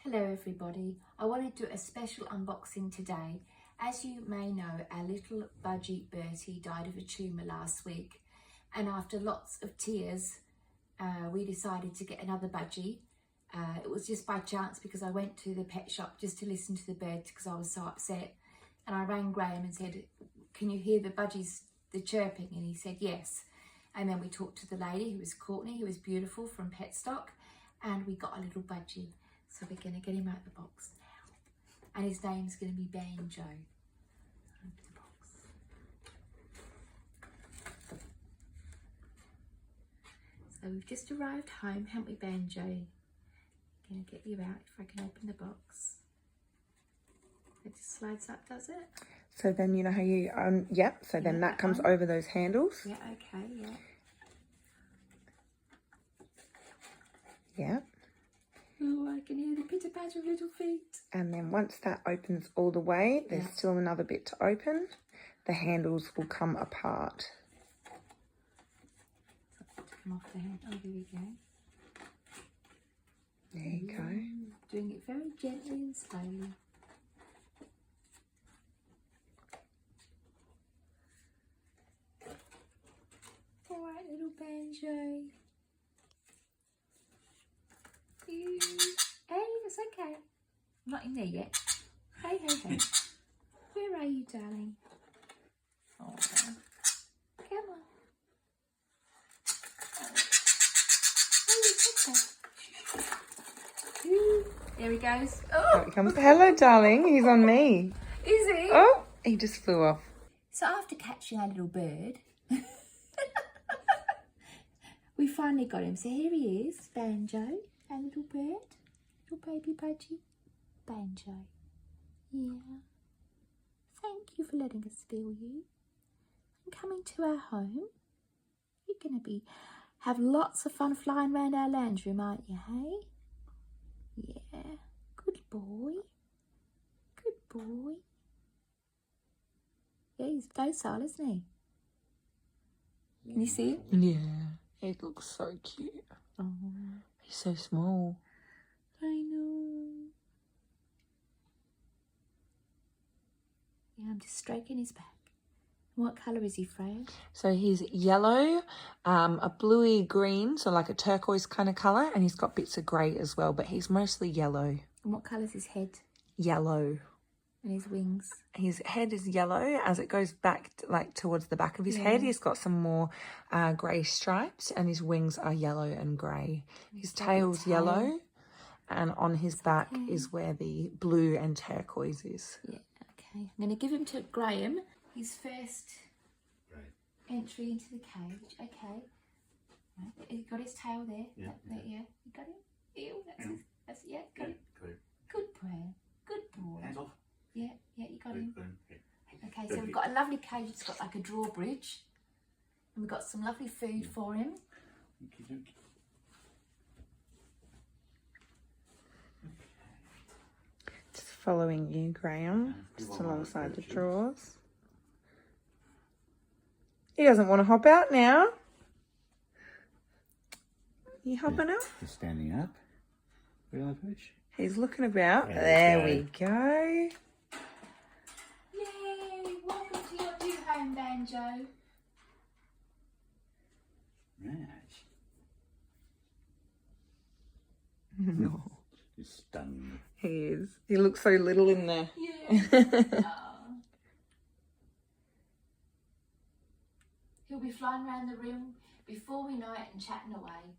Hello everybody, I want to do a special unboxing today. As you may know, our little budgie Bertie died of a tumour last week, and after lots of tears we decided to get another budgie. It was just by chance because I went to the pet shop just to listen to the birds because I was so upset, and I rang Graham and said, can you hear the budgies, the chirping? And he said yes. And then we talked to the lady who was Courtney, who was beautiful, from Petstock, and we got a little budgie. So we're going to get him out of the box now. And his name's going to be Banjo. Open the box. So we've just arrived home, haven't we, Banjo? Going to get you out if I can open the box. It just slides up, does it? So then you know how you, yep, so then that comes over those handles. Yeah, okay, yeah. Yep. Oh, I can hear the pitter-patter of little feet. And then once that opens all the way, there's still another bit to open. The handles will come apart. Come off the hand. Oh, there we go. There you go. Doing it very gently and slowly. All right, little Banjo. Hey, it's okay. I'm not in there yet. Hey, hey, hey. Where are you, darling? Oh, come on. Oh, it's okay. Ooh, there he goes. Oh, he comes. Hello, darling. He's on me. Is he? Oh, he just flew off. So after catching our little bird, we finally got him. So here he is, Banjo. Our little bird, little baby budgie, Banjo. Yeah. Thank you for letting us feel you and coming to our home. You're going to have lots of fun flying around our lounge room, aren't you, hey? Yeah. Good boy. Good boy. Yeah, he's docile, isn't he? Can you see him? Yeah, it looks so cute. Oh. He's so small. I know. Yeah, I'm just stroking his back. What colour is he, Freya? So he's yellow, a bluey green, so like a turquoise kind of colour, and he's got bits of grey as well, but he's mostly yellow. And what colour's his head? Yellow. And his wings? His head is yellow. As it goes back, like towards the back of his head, he's got some more grey stripes, and his wings are yellow and grey. His tail's yellow, and on his back is where the blue and turquoise is. Yeah, okay. I'm going to give him to Graham, his first entry into the cage. Okay. Right. He got his tail there. Yeah. Yeah. You got him? Ew, that's it. Yeah, got him. Good boy. Good boy. Hands off. Yeah, you got him. Okay, so we've got a lovely cage. It's got like a drawbridge. And we've got some lovely food for him. Just following you, Graham, just alongside the drawers. He doesn't want to hop out now. You hopping out? He's standing up. Where do I push? He's looking about. There we go. Yay! Welcome to your new home, Banjo. Right. No. He's stunning. He is. He looks so little in there. Yeah. He'll be flying around the room before we know it and chatting away.